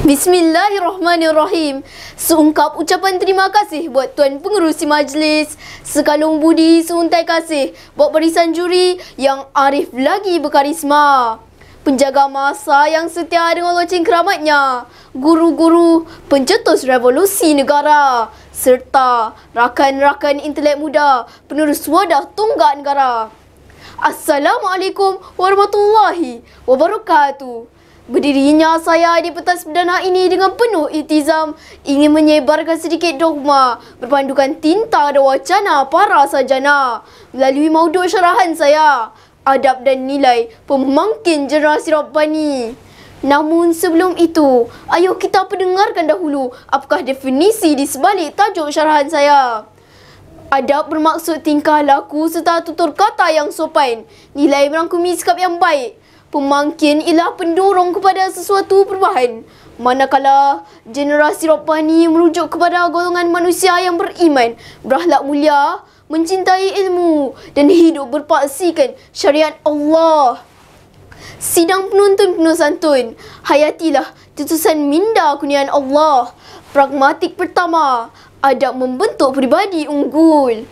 Bismillahirrahmanirrahim. Seungkap ucapan terima kasih buat Tuan Pengerusi Majlis, sekalung budi seuntai kasih buat barisan juri yang arif lagi berkarisma, penjaga masa yang setia dengan loceng keramatnya, guru-guru pencetus revolusi negara, serta rakan-rakan intelek muda penerus wadah tonggak negara. Assalamualaikum warahmatullahi wabarakatuh. Berdirinya saya di pentas perdana ini dengan penuh iltizam ingin menyebarkan sedikit dogma berpandukan tinta dan wacana para sarjana melalui mauduk syarahan saya, adab dan nilai pemangkin generasi Rabbani. Namun sebelum itu, ayo kita pendengarkan dahulu apakah definisi di sebalik tajuk syarahan saya. Adab bermaksud tingkah laku serta tutur kata yang sopan, nilai merangkumi sikap yang baik. Pemangkin ialah pendorong kepada sesuatu perubahan, manakala generasi Rabbani merujuk kepada golongan manusia yang beriman, berakhlak mulia, mencintai ilmu dan hidup berpaksikan syariat Allah. Sidang penonton penuh santun, hayatilah tutusan minda kurniaan Allah. Pragmatik pertama, adab membentuk peribadi unggul.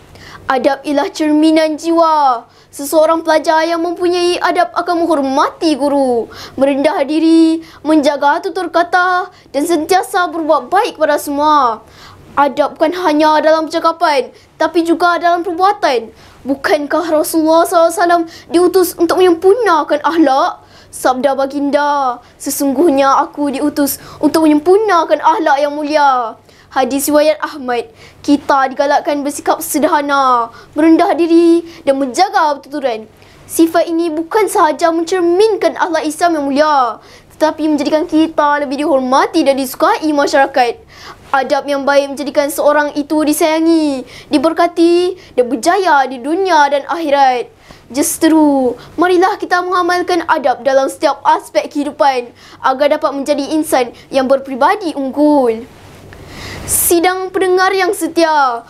Adab ialah cerminan jiwa. Seseorang pelajar yang mempunyai adab akan menghormati guru, merendah diri, menjaga tutur kata dan sentiasa berbuat baik kepada semua. Adab bukan hanya dalam percakapan, tapi juga dalam perbuatan. Bukankah Rasulullah SAW diutus untuk menyempurnakan akhlak? Sabda baginda, sesungguhnya aku diutus untuk menyempurnakan akhlak yang mulia. Hadis riwayat Ahmad. Kita digalakkan bersikap sederhana, merendah diri dan menjaga pertuturan. Sifat ini bukan sahaja mencerminkan akhlak Islam yang mulia, tetapi menjadikan kita lebih dihormati dan disukai masyarakat. Adab yang baik menjadikan seorang itu disayangi, diberkati dan berjaya di dunia dan akhirat. Justru, marilah kita mengamalkan adab dalam setiap aspek kehidupan agar dapat menjadi insan yang berpribadi unggul. Sidang pendengar yang setia,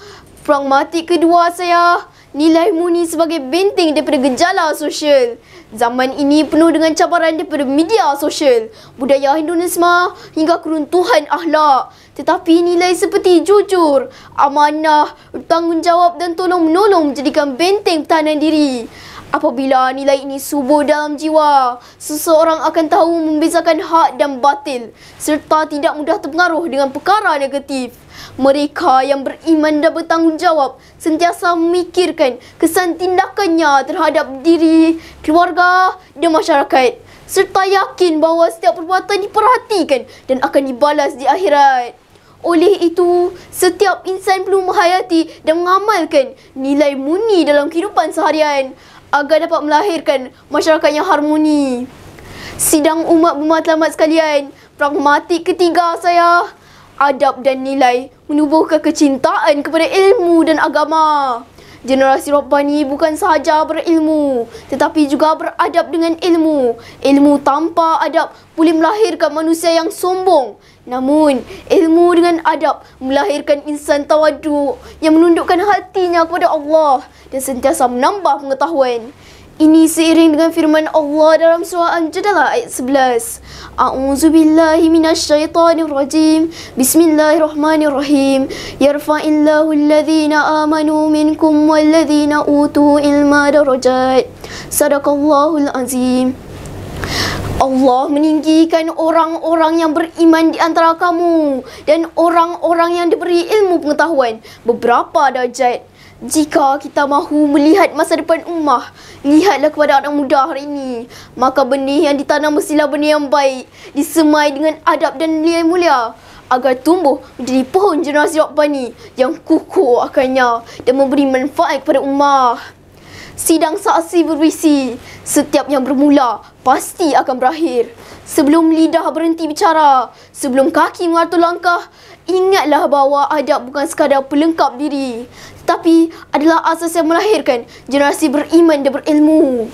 pragmatik kedua saya, nilai murni sebagai benteng daripada gejala sosial. Zaman ini penuh dengan cabaran daripada media sosial, budaya hedonisme hingga keruntuhan akhlak. Tetapi nilai seperti jujur, amanah, bertanggungjawab dan tolong-menolong menjadikan benteng pertahanan diri. Apabila nilai ini subur dalam jiwa, seseorang akan tahu membezakan hak dan batil serta tidak mudah terpengaruh dengan perkara negatif. Mereka yang beriman dan bertanggungjawab sentiasa memikirkan kesan tindakannya terhadap diri, keluarga dan masyarakat, serta yakin bahawa setiap perbuatan diperhatikan dan akan dibalas di akhirat. Oleh itu, setiap insan perlu menghayati dan mengamalkan nilai murni dalam kehidupan seharian agar dapat melahirkan masyarakat yang harmoni. Sidang umat bermatlamat sekalian, pragmatik ketiga saya, adab dan nilai menubuhkan kecintaan kepada ilmu dan agama. Generasi Rabbani bukan sahaja berilmu, tetapi juga beradab dengan ilmu. Ilmu tanpa adab boleh melahirkan manusia yang sombong. Namun, ilmu dengan adab melahirkan insan tawaduk yang menundukkan hatinya kepada Allah dan sentiasa menambah pengetahuan. Ini seiring dengan firman Allah dalam surah Al-Jadalah ayat 11. A'udzubillahi minasyaitanirrajim. Bismillahirrahmanirrahim. Yarfa'illahu alladhina amanu minkum walladhina utu ilma darajat. Sadaqallahul azim. Allah meninggikan orang-orang yang beriman di antara kamu dan orang-orang yang diberi ilmu pengetahuan beberapa darjat. Jika kita mahu melihat masa depan ummah, lihatlah kepada anak muda hari ini. Maka benih yang ditanam mestilah benih yang baik, disemai dengan adab dan nilai mulia, agar tumbuh menjadi pohon generasi Rabbani yang kukuh akarnya dan memberi manfaat kepada ummah. Sidang saksi berisi, setiap yang bermula pasti akan berakhir. Sebelum lidah berhenti bicara, sebelum kaki mengatur langkah, ingatlah bahawa adab bukan sekadar pelengkap diri, tetapi adalah asas yang melahirkan generasi beriman dan berilmu.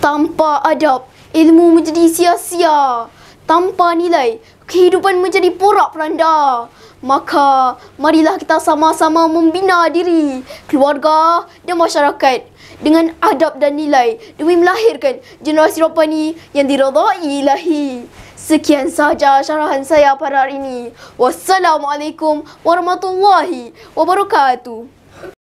Tanpa adab, ilmu menjadi sia-sia. Tanpa nilai, kehidupan menjadi porak-poranda. Maka, marilah kita sama-sama membina diri, keluarga dan masyarakat dengan adab dan nilai demi melahirkan generasi Rabbani yang diridai Ilahi. Sekian sahaja syarahan saya pada hari ini. Wassalamualaikum warahmatullahi wabarakatuh.